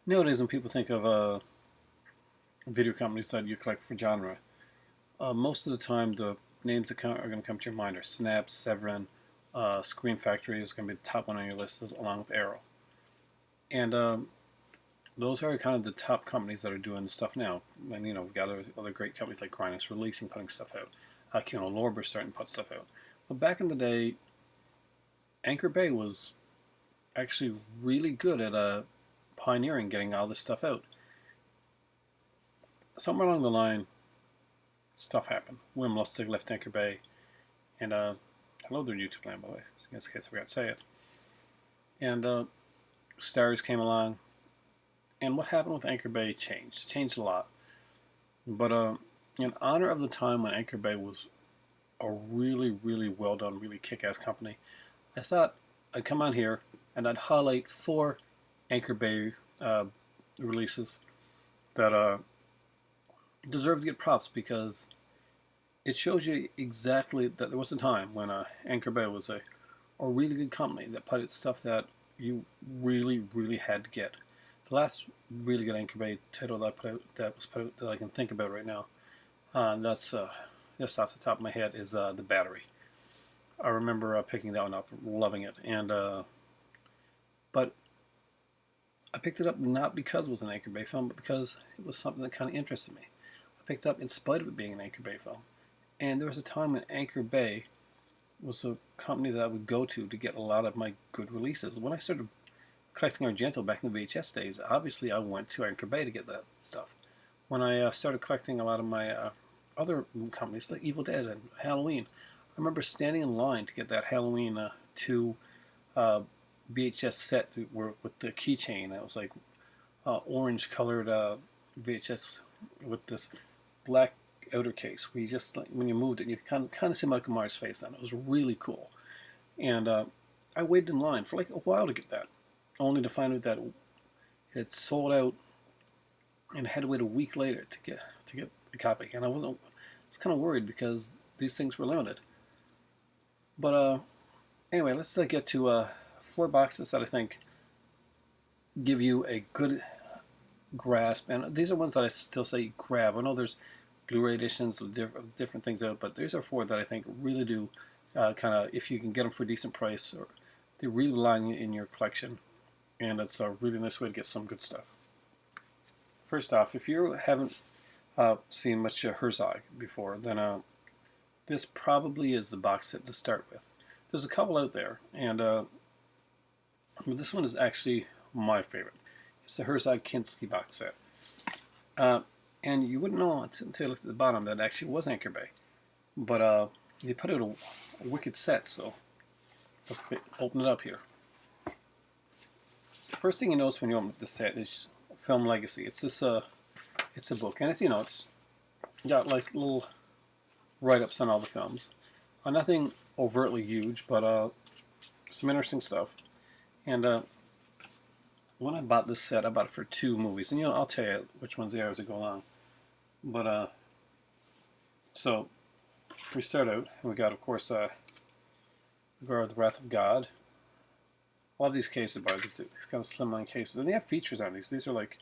Nowadays, when people think of video companies that you collect for genre, most of the time the names that are going to come to your mind are Snap, Severin, Screen Factory is going to be the top one on your list, along with Arrow. And those are kind of the top companies that are doing the stuff now. And we've got other great companies like Grinders releasing, putting stuff out. Lorber's starting to put stuff out. But back in the day, Anchor Bay was actually really good at pioneering getting all this stuff out. Somewhere along the line, stuff happened. William Lustig left Anchor Bay, and hello there, YouTube land, by the way, in case I forgot to say it. And Stars came along, and what happened with Anchor Bay changed. It changed a lot. But in honor of the time when Anchor Bay was a really, really well done, really kick-ass company, I thought I'd come on here and I'd highlight 4 Anchor Bay releases that deserve to get props, because it shows you exactly that there was a time when Anchor Bay was a really good company that put out stuff that you really, really had to get. The last really good Anchor Bay title that was put out that I can think about right now, that's just off the top of my head, is The Battery. I remember picking that one up, loving it, and but I picked it up not because it was an Anchor Bay film, but because it was something that kind of interested me. I picked it up in spite of it being an Anchor Bay film. And there was a time when Anchor Bay was a company that I would go to get a lot of my good releases. When I started collecting Argento back in the VHS days, obviously I went to Anchor Bay to get that stuff. When I started collecting a lot of my other companies, like Evil Dead and Halloween, I remember standing in line to get that Halloween 2 VHS set with the keychain. It was like orange colored VHS with this black outer case. We just, like, when you moved it, you kind of see Michael Myers' face on it. It was really cool. And I waited in line for like a while to get that, only to find out that it had sold out, and I had to wait a week later to get a copy. And I was kind of worried because these things were limited. But anyway, let's get to 4 boxes that I think give you a good grasp. And these are ones that I still say grab. I know there's Blu-ray editions of different things out, but these are 4 that I think really do kind of, if you can get them for a decent price, or they really belong in your collection, and it's a really nice way to get some good stuff. First off, if you haven't seen much Herzog before, then this probably is the box set to start with. There's a couple out there, and this one is actually my favorite. It's the Herzog Kinski box set. And you wouldn't know until you looked at the bottom that it actually was Anchor Bay. But they put out a wicked set, so let's open it up here. First thing you notice when you open the set is Film Legacy. It's this it's a book, and it's got like little write-ups on all the films. Nothing overtly huge, but some interesting stuff. And when I bought this set, I bought it for 2 movies, and I'll tell you which ones they are as I go along. But so we start out, and we got, of course, the Wrath of God. A lot of these cases are these kind of slimline cases, and they have features on these. These are like,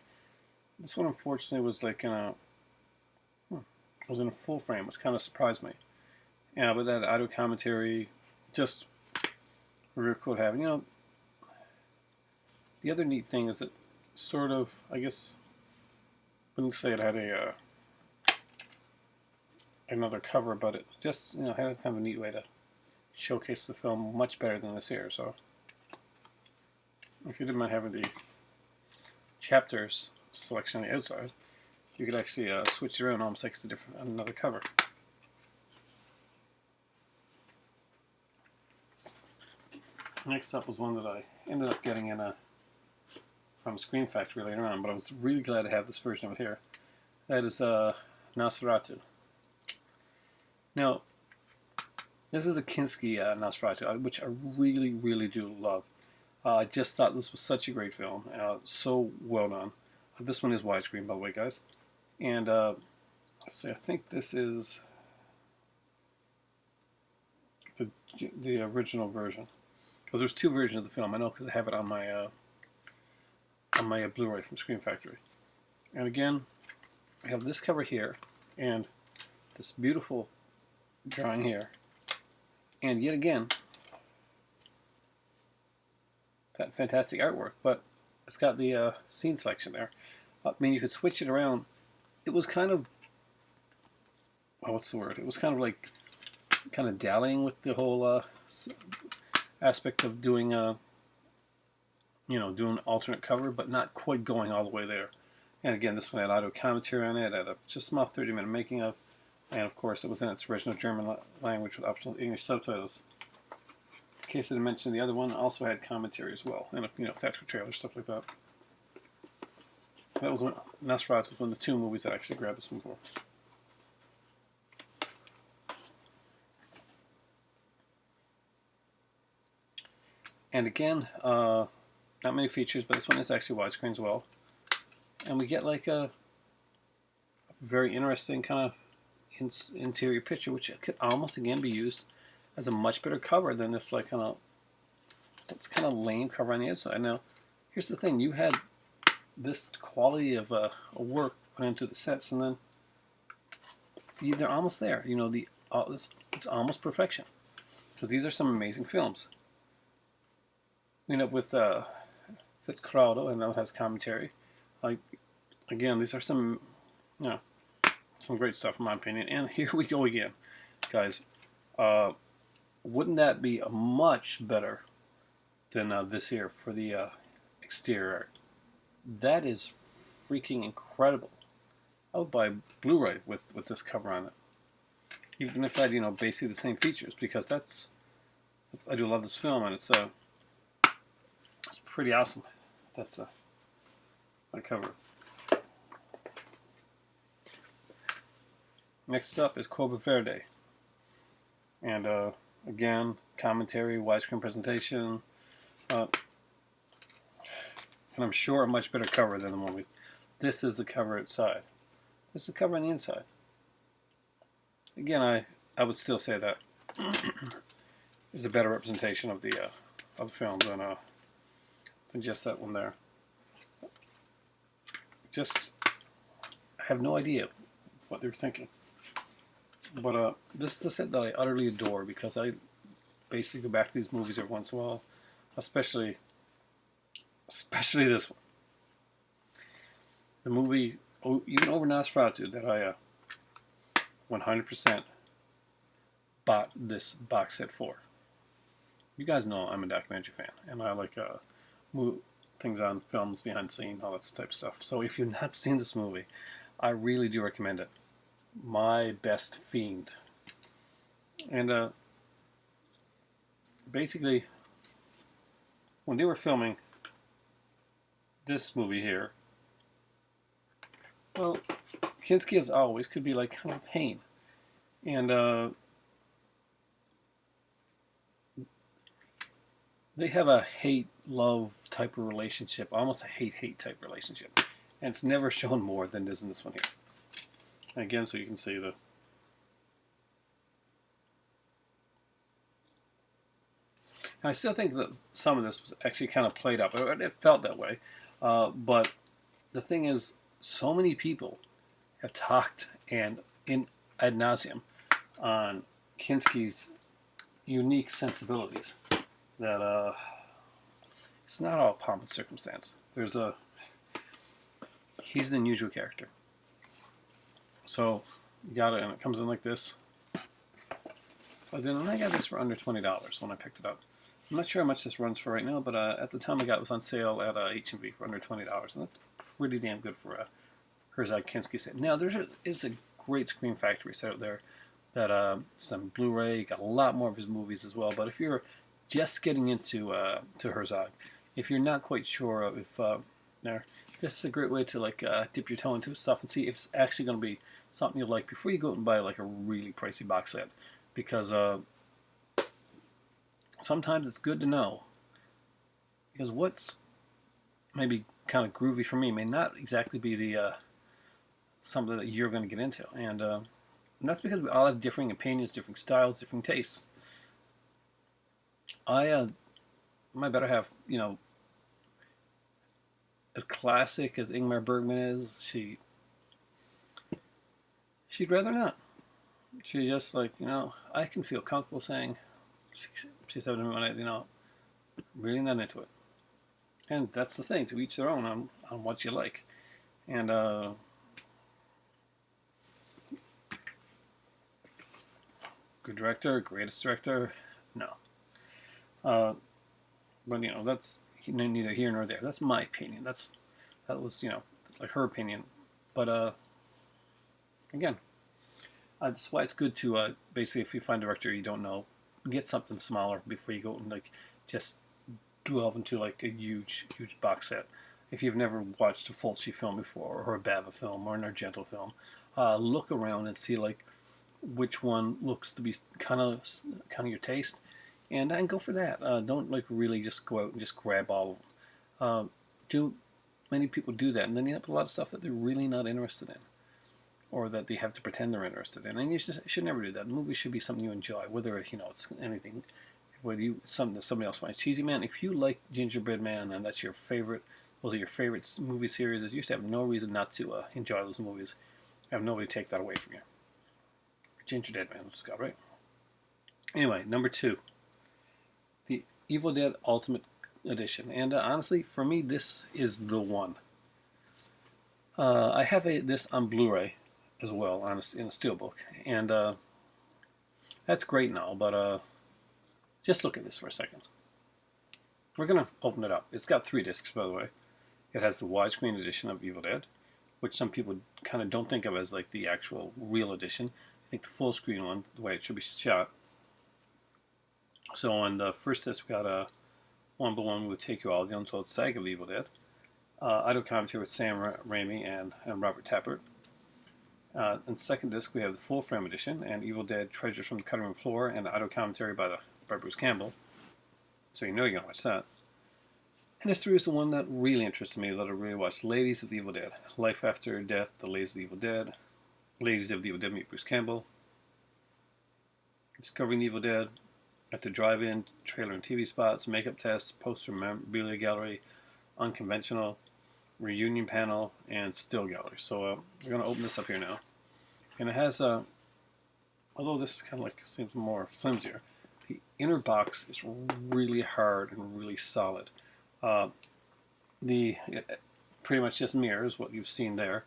this one unfortunately was like was in a full frame, which kind of surprised me. Yeah, but that audio commentary, just real cool to have. The other neat thing is that sort of, I guess, wouldn't say it had another cover, but it just had kind of a neat way to showcase the film much better than this here. So if you didn't mind having the chapters selection on the outside, you could actually switch it around almost like it's another cover. Next up was one that I ended up getting from Screen Factory later on, but I was really glad to have this version of it here. That is Nosferatu. Now, this is a Kinski Nosferatu, which I really, really do love. I just thought this was such a great film, so well done. This one is widescreen, by the way, guys. And let's see, I think this is the original version, because there's 2 versions of the film. I know because I have it on my on my Blu-ray from Screen Factory. And again, I have this cover here, and this beautiful drawing here, and yet again, that fantastic artwork, but it's got the scene selection there. I mean, you could switch it around. It was kind of, what's the word? It was kind of like, kind of dallying with the whole aspect of doing, doing alternate cover, but not quite going all the way there. And again, this one had audio commentary on it, had a just small 30-minute making of, and of course it was in its original German language with optional English subtitles. In case I didn't mention, the other one also had commentary as well, and theatrical trailers, stuff like that. That was when Nosferatu was one of the 2 movies that I actually grabbed this one for. And again, not many features, but this one is actually widescreen as well. And we get like a very interesting kind of interior picture, which could almost again be used as a much better cover than this like that's kind of lame cover on the inside. Now, here's the thing: you had this quality of a work put into the sets, and then they're almost there. It's almost perfection, because these are some amazing films. We end up with Fitzcarraldo, and now it has commentary. Again, these are some great stuff in my opinion. And here we go again, guys. Wouldn't that be a much better than this here for the exterior art? That is freaking incredible. I would buy Blu-ray with this cover on it, even if I had basically the same features, because I do love this film, and it's pretty awesome. That's my cover. Next up is Corvo Verde, and again, commentary, widescreen presentation, and I'm sure a much better cover than the movie. This is the cover outside. This is the cover on the inside. Again, I would still say that is a better representation of the film than just that one there. I have no idea what they're thinking. But this is a set that I utterly adore, because I basically go back to these movies every once in a while, especially this one. The movie, even over Nosferatu, that I 100% bought this box set for. You guys know I'm a documentary fan, and I like things on films, behind the scenes, all that type of stuff. So if you've not seen this movie, I really do recommend it. My Best Fiend. And basically, when they were filming this movie here, well, Kinski, as always, could be like kind of a pain. And they have a hate-love type of relationship, almost a hate-hate type relationship. And it's never shown more than it is in this one here. And again, so you can see the... And I still think that some of this was actually kind of played up. It felt that way. But the thing is, so many people have talked and in ad nauseum on Kinski's unique sensibilities that it's not all pomp and circumstance. He's an unusual character. So you got it, and it comes in like this. But then I got this for under $20 when I picked it up. I'm not sure how much this runs for right now, but at the time I got it was on sale at H&V for under $20, and that's pretty damn good for a Herzog Kinski set. Now there is a great Screen Factory set out there that some Blu-ray, got a lot more of his movies as well. But if you're just getting into to Herzog, if you're not quite sure if this is a great way to like dip your toe into stuff and see if it's actually going to be something you like before you go out and buy like a really pricey box set, because sometimes it's good to know, because what's maybe kind of groovy for me may not exactly be the something that you're going to get into, and that's because we all have differing opinions, different styles, different tastes. My better half, as classic as Ingmar Bergman is, she'd rather not. She just like, I can feel comfortable saying, she said to me one night, really not into it. And that's the thing, to each their own on what you like. And good director, greatest director, no. But that's neither here nor there. That's my opinion. That was like her opinion. But again, that's why it's good to basically, if you find a director you don't know, get something smaller before you go and like just delve into like a huge box set. If you've never watched a Fulci film before, or a Bava film, or an Argento film, look around and see like which one looks to be kind of your taste, and go for that. Don't like really just go out and just grab all of them. Too many people do that, and then you end up with a lot of stuff that they're really not interested in, or that they have to pretend they're interested in. And you should never do that. Movies should be something you enjoy, whether it's anything. Whether it's something that somebody else finds cheesy, man. If you like Gingerbread Man and that's your favorite, those are your favorite movie series, you used to have no reason not to enjoy those movies. Have nobody take that away from you. Gingerbread Man, Scott, right? Anyway, number 2, the Evil Dead Ultimate Edition, and honestly, for me, this is the one. I have this on Blu-ray as well, in a steelbook, and that's great and all, but just look at this for a second. We're going to open it up. It's got 3 discs, by the way. It has the widescreen edition of Evil Dead, which some people kind of don't think of as like the actual real edition. I think the full screen one, the way it should be shot. So on the first disc, we got a 1:1 will take you all the untold saga of Evil Dead. Audio commentary with Sam Raimi and Robert Tappert. And second disc, we have the full frame edition and Evil Dead Treasures from the Cutting Room Floor, and audio commentary by Bruce Campbell. So you're going to watch that. And this 3 is the one that really interests me, that I really watched. Ladies of the Evil Dead. Life After Death, The Ladies of the Evil Dead. Ladies of the Evil Dead meet Bruce Campbell. Discovering the Evil Dead. At the drive-in, trailer and TV spots, makeup tests, poster memorabilia gallery, unconventional, reunion panel, and still gallery. So we're going to open this up here now. And it has, although this is kind of like seems more flimsier, the inner box is really hard and really solid. It pretty much just mirrors what you've seen there.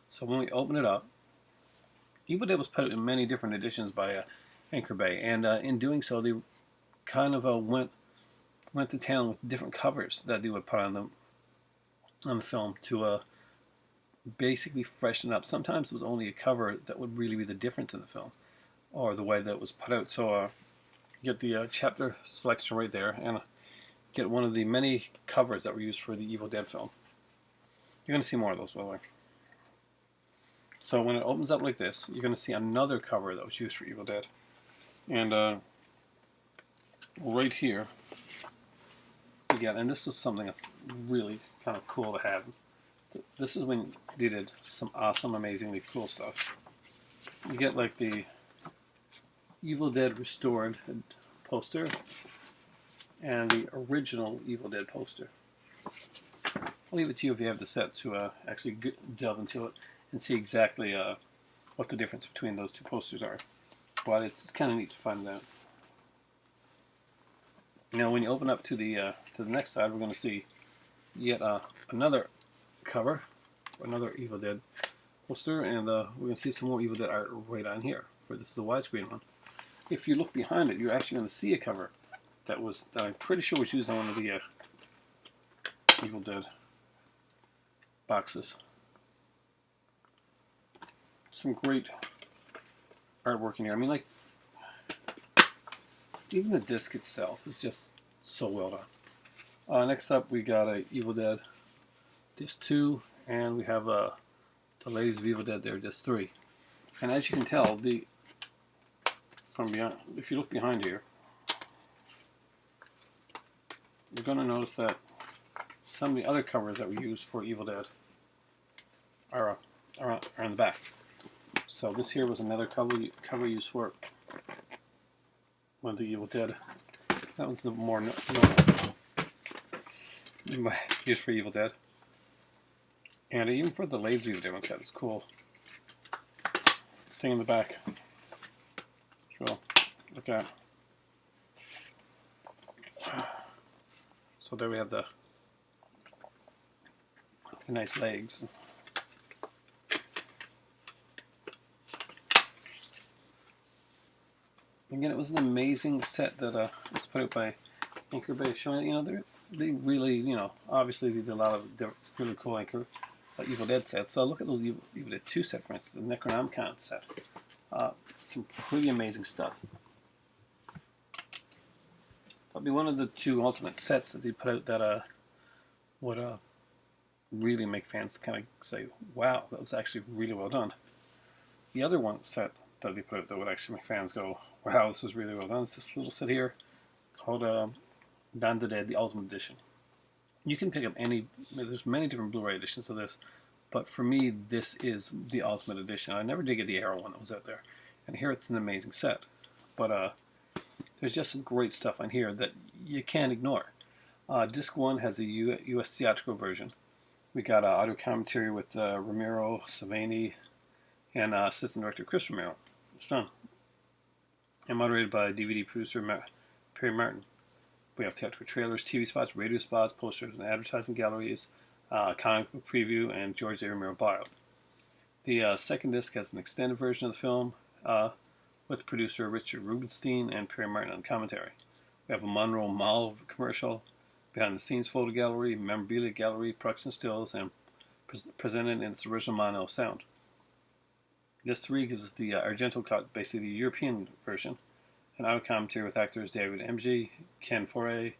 So when we open it up, Evil Dead was put out in many different editions by Anchor Bay, and in doing so, they kind of went to town with different covers that they would put on the film to basically freshen up. Sometimes it was only a cover that would really be the difference in the film, or the way that it was put out. So get the chapter selection right there, and get one of the many covers that were used for the Evil Dead film. You're going to see more of those, by the way. So when it opens up like this, you're going to see another cover that was used for Evil Dead. And right here, again, and this is something that's really kind of cool to have. This is when they did some awesome, amazingly cool stuff. You get like the Evil Dead Restored poster and the original Evil Dead poster. I'll leave it to you if you have the set to actually delve into it and see exactly what the difference between those 2 posters are. But it's kind of neat to find out. Now, when you open up to the next side, we're going to see yet another cover, another Evil Dead poster, and we're going to see some more Evil Dead art right on here. For this is the widescreen one. If you look behind it, you're actually going to see a cover that I'm pretty sure was used on one of the Evil Dead boxes. Some great artwork in here. I mean, like, even the disc itself is just so well done. Next up, we got a Evil Dead disc 2, and we have the Ladies of Evil Dead there, disc 3. And as you can tell, from beyond, if you look behind here, you're going to notice that some of the other covers that we use for Evil Dead are in the back. So this here was another cover used for one of the Evil Dead. That one's the more normal used for Evil Dead. And even for the laser video, it's got this cool thing in the back. So look at. So there we have the nice legs. Again, it was an amazing set that was put out by Anchor Bay, showing they really obviously they did a lot of really cool Evil Dead sets. So look at those Evil Dead 2 set, for instance, the Necronomicon set. Some pretty amazing stuff. Probably one of the 2 ultimate sets that they put out that would really make fans kind of say, wow, that was actually really well done. The other one set that they put out that would actually make fans go, wow, this is really well done. It's this little set here called Dawn of the Dead, the Ultimate Edition. You can pick up there's many different Blu-ray editions of this, but for me, this is the Ultimate Edition. I never did get the Arrow one that was out there, and here it's an amazing set. But there's just some great stuff on here that you can't ignore. Disc 1 has a US theatrical version. We got audio commentary with Ramiro Savani and assistant director Chris Romero. It's done. And moderated by DVD producer Perry Martin. We have theatrical trailers, TV spots, radio spots, posters, and advertising galleries, comic book preview, and George A. Romero bio. The second disc has an extended version of the film with producer Richard Rubenstein and Perry Martin on commentary. We have a Monroe Mall commercial, behind-the-scenes photo gallery, memorabilia gallery, production stills, and presented in its original mono sound. Disc 3 gives us the Argento cut, basically the European version, an audio commentary with actors David MG, Ken Foray,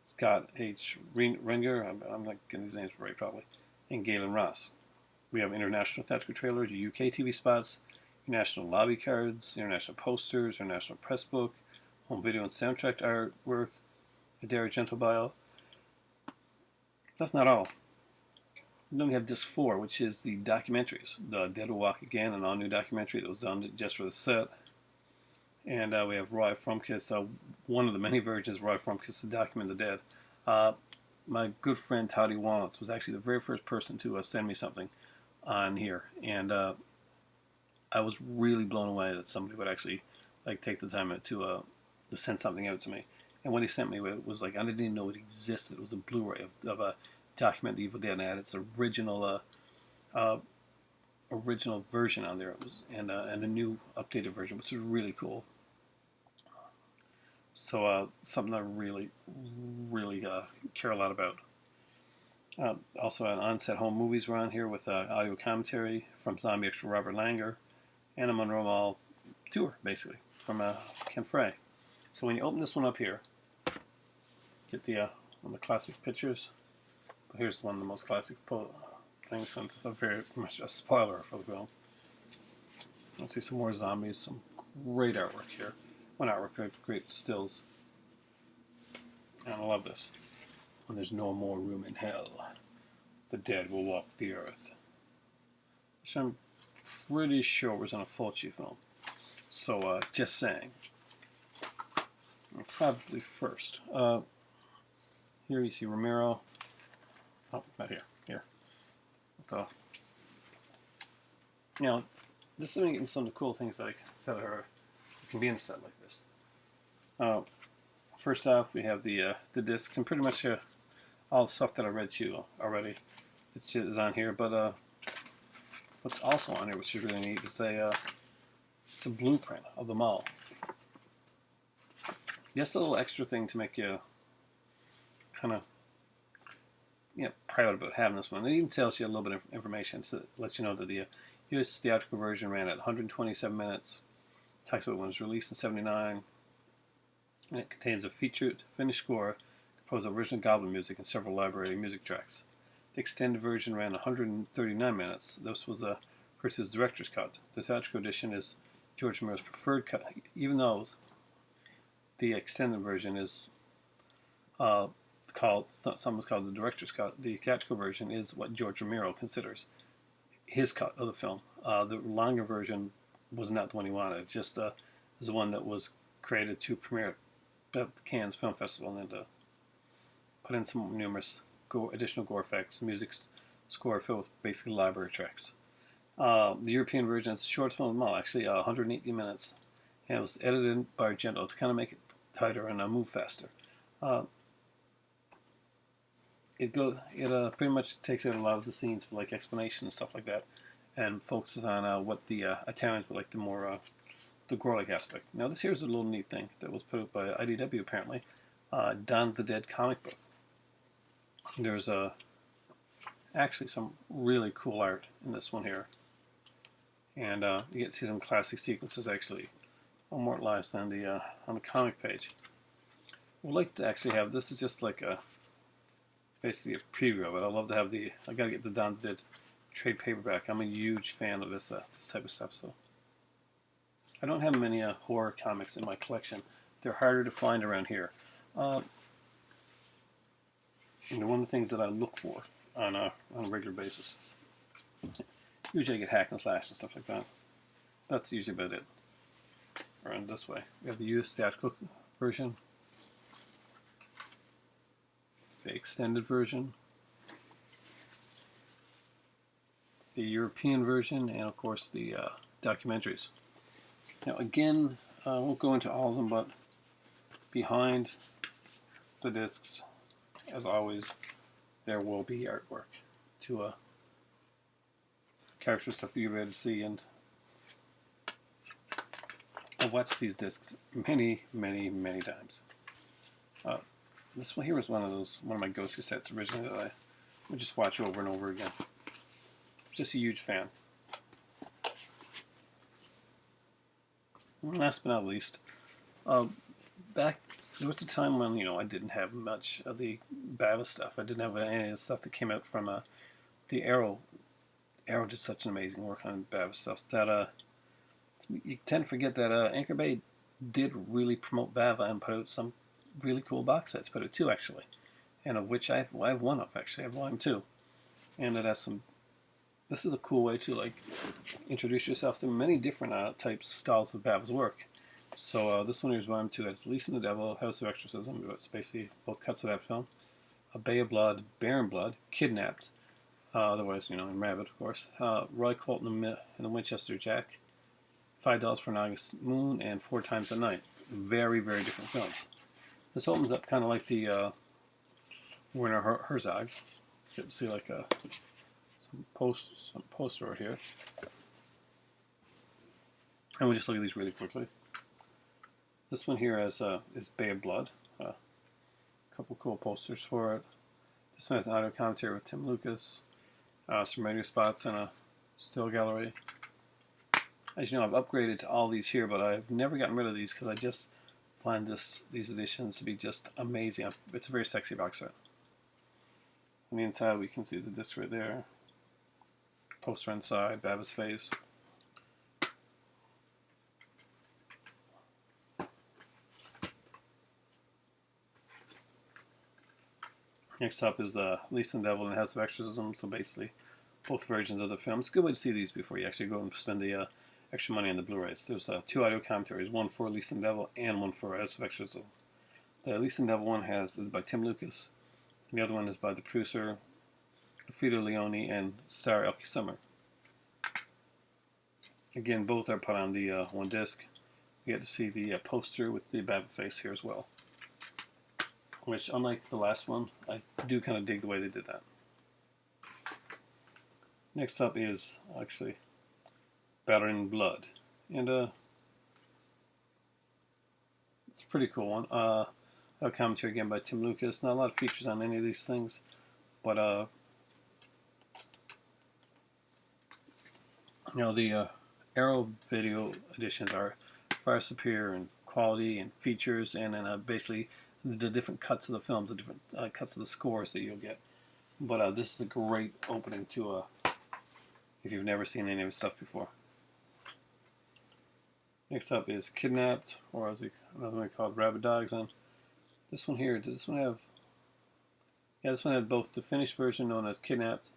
Scott H. Renger, I'm not getting these names right probably, and Galen Ross. We have international theatrical trailers, UK TV spots, international lobby cards, international posters, international press book, home video and soundtrack artwork, a Dario Argento bio. That's not all. Then we have disc 4, which is the documentaries. The Dead Will Walk Again, an all-new documentary that was done just for the set. And we have Roy Frumkis, one of the many versions of Roy Frumkis to document the dead. My good friend Toddy Walnuts was actually the very first person to send me something on here. And I was really blown away that somebody would actually take the time to send something out to me. And what he sent me was I didn't even know it existed. It was a Blu-ray of a document the Evil Dead, and it had its original version on there. It was and a new updated version, which is really cool. So something I really care a lot about. Also, an on-set home movies were on here with audio commentary from zombie extra Robert Langer, and a Monroe Mall tour, basically, from Ken Frey. So when you open this one up here, get the one of the classic pictures. But here's one of the most classic things, since it's very much a spoiler for the film. You'll see some more zombies, some great artwork here. Well, not artwork, great stills. And I love this. When there's no more room in hell, the dead will walk the earth. Which I'm pretty sure was on a Fulci film. So, just saying. Probably first. Here you see Romero. Oh, not here. Here. So, this is getting some of the cool things that can be in a set like this. First off, we have the discs, and pretty much all the stuff that I read to you already. It's on here, but what's also on here, which is really neat, is it's a blueprint of the mall. Just a little extra thing to make you kind of proud about having this one. It even tells you a little bit of information. So it lets you know that the US theatrical version ran at 127 minutes. Talks about when it was released in '79. And it contains a featured finished score composed of original Goblin music and several library music tracks. The extended version ran 139 minutes. This was versus director's cut. The theatrical edition is George Romero's preferred cut, even though the extended version is sometimes called the director's cut. The theatrical version is what George Romero considers his cut of the film. The longer version was not the one he wanted. It's just was the one that was created to premiere at the Cannes Film Festival and put in some numerous additional gore effects, music score filled with basically library tracks. The European version is the shortest one of them all, actually 180 minutes. And it was edited by Argento to kind of make it tighter and move faster. It pretty much takes out a lot of the scenes for like explanation and stuff like that, and focuses on what the Italians would like, the more the gore-like aspect. Now this here is a little neat thing that was put up by IDW apparently. Dawn of the Dead comic book. There's actually some really cool art in this one here, and you get to see some classic sequences actually immortalized on the comic page. We'd like to actually have this is just like basically a preview of it. I'd love to have I gotta get the Dawn of the Dead trade paperback. I'm a huge fan of this type of stuff. So I don't have many horror comics in my collection. They're harder to find around here. And one of the things that I look for on a regular basis. Usually I get hack and slash and stuff like that. That's usually about it. Around this way. We have the US theatrical version. The extended version. The European version, and of course the documentaries. Now again, I won't go into all of them, but behind the discs, as always, there will be artwork to character stuff that you'll be able to see. And I've watched these discs many, many, many times. This one here was one of my go-to sets originally that I would just watch over and over again. Just a huge fan. And last but not least, there was a time when I didn't have much of the Bava stuff. I didn't have any of the stuff that came out from the Arrow. Arrow did such an amazing work on Bava stuff that you tend to forget that Anchor Bay did really promote Bava and put out some really cool box sets. Put out 2 actually, and of which I have one up actually. I have volume 2, and it has some. This is a cool way to like introduce yourself to many different styles of Bava's work. So this one here is volume 2. It's Least in the Devil, House of Exorcism. It's basically both cuts of that film. A Bay of Blood, Baron Blood, Kidnapped, otherwise in Rabbit of course. Roy Colt and the Winchester Jack, $5 for an August Moon, and 4 Times a Night. Very, very different films. This opens up kind of like the Werner Herzog. You get to see like some poster right here. And we'll just look at these really quickly. This one here is Bay of Blood. A couple cool posters for it. This one has an audio commentary with Tim Lucas. Some radio spots and a still gallery. As you know, I've upgraded to all these here, but I've never gotten rid of these because I just find these editions to be just amazing. It's a very sexy box set. On the inside, we can see the disc right there. Poster inside, Bava's face. Next up is the Least in the Devil and House of Exorcism. So basically, both versions of the film. It's a good way to see these before you actually go and spend the extra money on the Blu-rays. There's 2 audio commentaries, one for Least in the Devil and one for House of Exorcism. The Least in the Devil one is by Tim Lucas. And the other one is by the producer Frito Leone and star Elke Summer. Again, both are put on the one disc. You get to see the poster with the Bava face here as well. Which, unlike the last one, I do kind of dig the way they did that. Next up is actually Baron Blood, and it's a pretty cool one. A commentary again by Tim Lucas. Not a lot of features on any of these things, but the Arrow video editions are far superior in quality and features, and then basically the different cuts of the films, the different cuts of the scores that you'll get. But this is a great opening to if you've never seen any of his stuff before. Next up is Kidnapped, or as another one called Rabid Dogs. And this one here, did this one have? Yeah, this one had both the finished version known as Kidnapped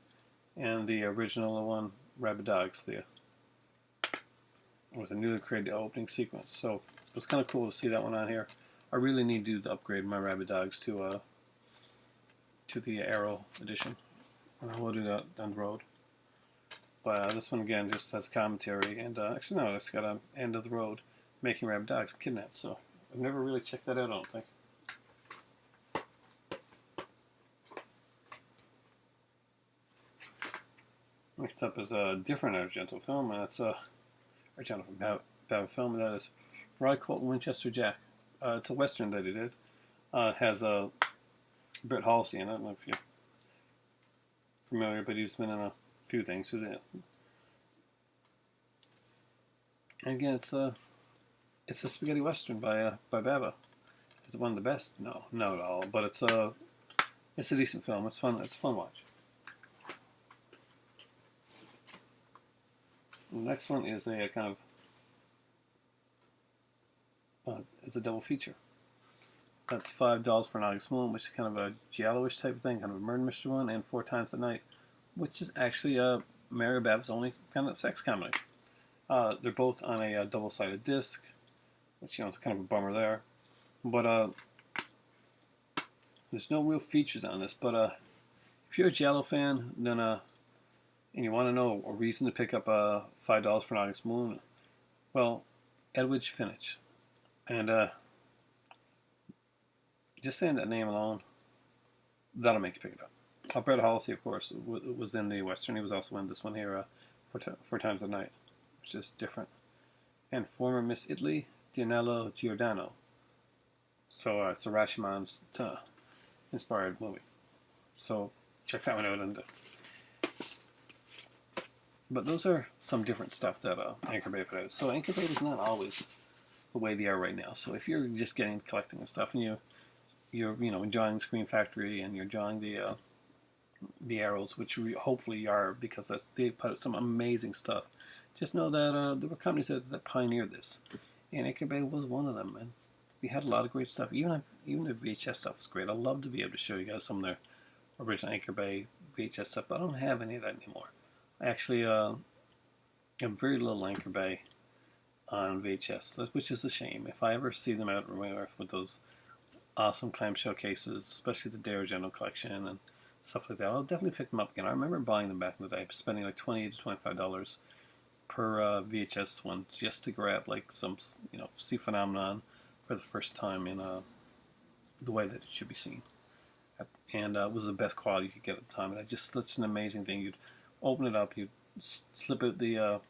and the original one, Rabid Dogs, with a newly created opening sequence. So it was kind of cool to see that one on here. I really need to upgrade my Rabid Dogs to the Arrow edition. and I will do that down the road. But this one again just has commentary, and actually no, it's got an end of the road, making rabid dogs kidnapped. So I've never really checked that out. I don't think. Next up is a different Argento film, and it's a Argento from film, and that is Roy Colton Winchester Jack. It's a western that he did. It has a Britt Halsey in it. I don't know if you're familiar, but he's been in a few things. And again, it's a spaghetti western by Bava. Is it one of the best? No, not at all. But it's a decent film. It's fun. It's a fun watch. The next one is a kind of it's a double feature. That's $5 for an August Moon, which is kind of a giallo-ish type of thing, kind of a murder mystery one, and 4 Times at Night, which is actually Mary Bav's only kind of sex comedy. They're both on a double-sided disc, which is kind of a bummer there. But there's no real features on this. But if you're a giallo fan, then and you want to know a reason to pick up $5 for an August Moon, well, Edwidge Finch, and just saying that name alone, that'll make you pick it up. Brett Halsey, of course, was in the Western. He was also in this one here, 4 Times a Night, which is different. And former Miss Italy, Dianello Giordano. So it's a Rashomon's inspired movie. So check that one out. But those are some different stuff that Anchor Bay put out. So Anchor Bay is not always the way they are right now. So if you're just getting collecting and stuff, and you're enjoying Screen Factory and you're enjoying the Arrows, which hopefully you are, because they put out some amazing stuff. Just know that there were companies that pioneered this, and Anchor Bay was one of them. And they had a lot of great stuff. Even the VHS stuff was great. I'd love to be able to show you guys some of their original Anchor Bay VHS stuff, but I don't have any of that anymore. I actually have very little Anchor Bay on VHS, which is a shame. If I ever see them out in Earth with those awesome clamshell cases, especially the D'Argento collection and stuff like that, I'll definitely pick them up again. I remember buying them back in the day, spending like $20 to $25 per VHS one just to grab like some see Phenomenon for the first time in the way that it should be seen. And it was the best quality you could get at the time. And it's just such an amazing thing. You'd open it up, you'd slip out the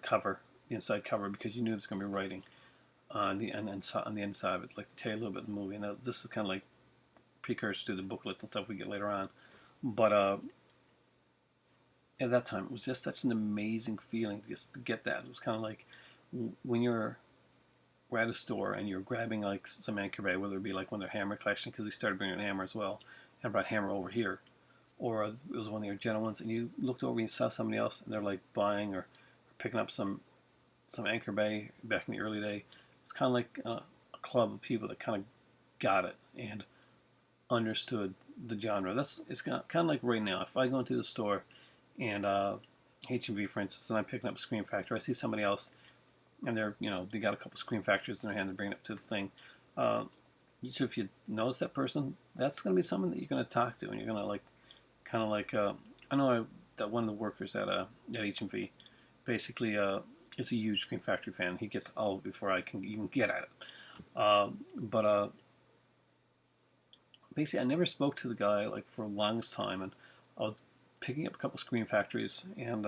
cover, the inside cover, because you knew there's going to be writing on the inside of it, like to tell you a little bit of the movie. And this is kind of like precursor to the booklets and stuff we get later on. But at that time, it was just such an amazing feeling to get that. It was kind of like when you're at a store and you're grabbing like some Anchor Bay, whether it be like one of their Hammer collection, because they started bringing Hammer as well, and brought Hammer over here, or it was one of your Argento ones, and you looked over and you saw somebody else, and they're like buying or picking up some Anchor Bay back in the early day. It's kind of like a club of people that kind of got it and understood the genre. It's kind of like right now. If I go into the store and H&V, for instance, and I'm picking up a Screen Factor, I see somebody else, and they got a couple Screen Factors in their hand, they're bringing it to the thing. Usually, if you notice that person, that's going to be someone that you're going to talk to, and you're going to I know that one of the workers at H&V basically is a huge Screen Factory fan. He gets all of it before I can even get at it. But basically, I never spoke to the guy like for the longest time, and I was picking up a couple Screen Factories, and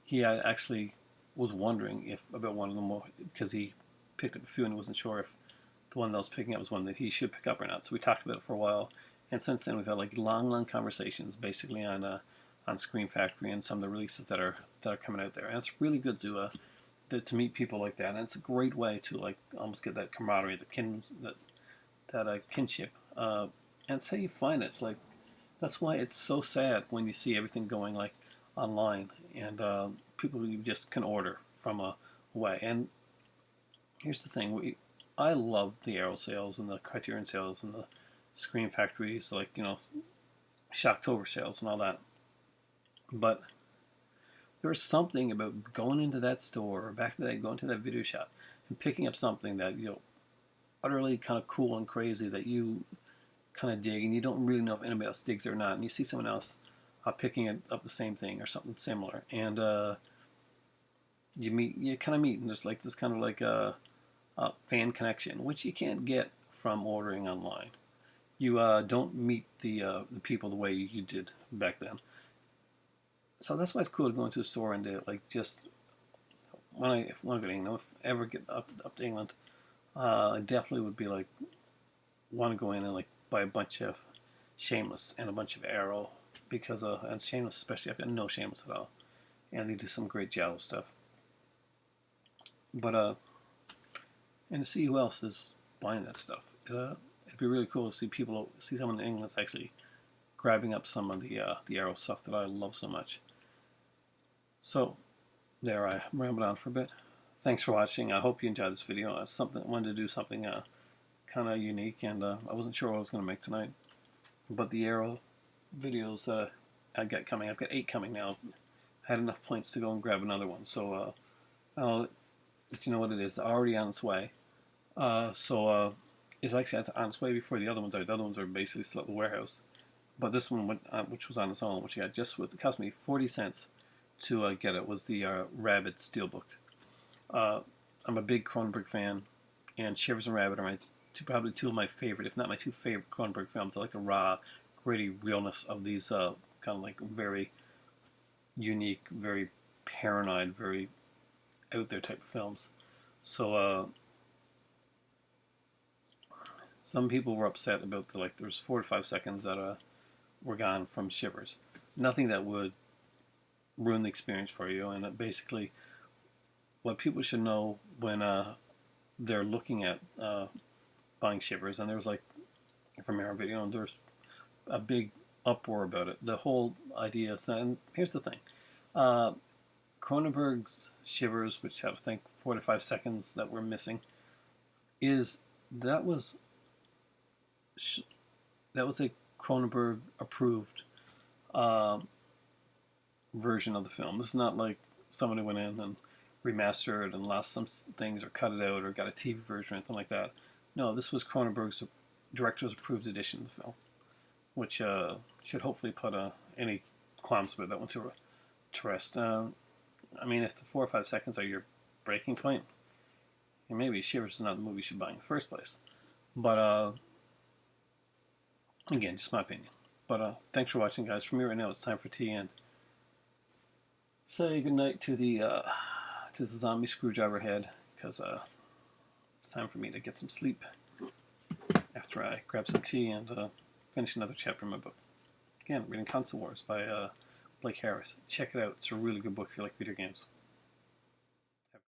he actually was wondering about one of them, because he picked up a few and he wasn't sure if the one that I was picking up was one that he should pick up or not. So we talked about it for a while, and since then we've had like long conversations, basically on Screen Factory and some of the releases that are coming out there. And it's really good to meet people like that, and it's a great way to like almost get that camaraderie, that kinship. And it's how you find it. It's like that's why it's so sad when you see everything going like online, and people you just can order from away. And here's the thing: I love the Arrow sales and the Criterion sales and the Screen Factories, like Shocktober sales and all that. But there's something about going into that store, or back to that, going to that video shop and picking up something that utterly kind of cool and crazy that you kind of dig, and you don't really know if anybody else digs it or not, and you see someone else picking it up the same thing or something similar, and you kind of meet, and there's like this kind of like a fan connection, which you can't get from ordering online. You don't meet the people the way you did back then. So that's why it's cool to go into a store and like just when I go to England, if I ever get up to England, I definitely would be like want to go in and like buy a bunch of Shameless and a bunch of Arrow because and Shameless especially, I've got no Shameless at all, and they do some great Giallo stuff. But and to see who else is buying that stuff, it'd be really cool to see someone in England that's actually grabbing up some of the Arrow stuff that I love so much. So there, I rambled on for a bit. Thanks for watching. I hope you enjoyed this video. I wanted to do something kind of unique, and I wasn't sure what I was going to make tonight. But the Arrow videos I got coming, I've got 8 coming now. I had enough points to go and grab another one, so I'll let you know what it is. Already on its way. It's actually on its way before the other ones are. The other ones are basically still at the warehouse. But this one, which was on its own, which I got just with, it cost me 40 cents to get it, was the Rabbit Steelbook. I'm a big Cronenberg fan, and Shivers and Rabbit are probably two of my favorite, if not my 2 favorite Cronenberg films. I like the raw, gritty realness of these kind of like very unique, very paranoid, very out there type of films. So some people were upset about there's 4 to 5 seconds that were gone from Shivers. Nothing that would ruin the experience for you, and basically what people should know when they're looking at buying Shivers, and there was like from our video, and there's a big uproar about it. The whole idea, and here's the thing, Cronenberg's Shivers, which had I think 4 to 5 seconds that we're missing, that was a Cronenberg approved version of the film. This is not like somebody went in and remastered and lost some things or cut it out or got a TV version or anything like that. No, this was Cronenberg's director's approved edition of the film, which should hopefully put any qualms about that one to rest. I mean, if the 4 or 5 seconds are your breaking point, maybe Shivers is not the movie you should buy in the first place. But again, just my opinion. But thanks for watching, guys. For me right now, it's time for tea, and say goodnight to the zombie screwdriver head, because it's time for me to get some sleep after I grab some tea and finish another chapter in my book. Again, reading Console Wars by Blake Harris. Check it out. It's a really good book if you like video games.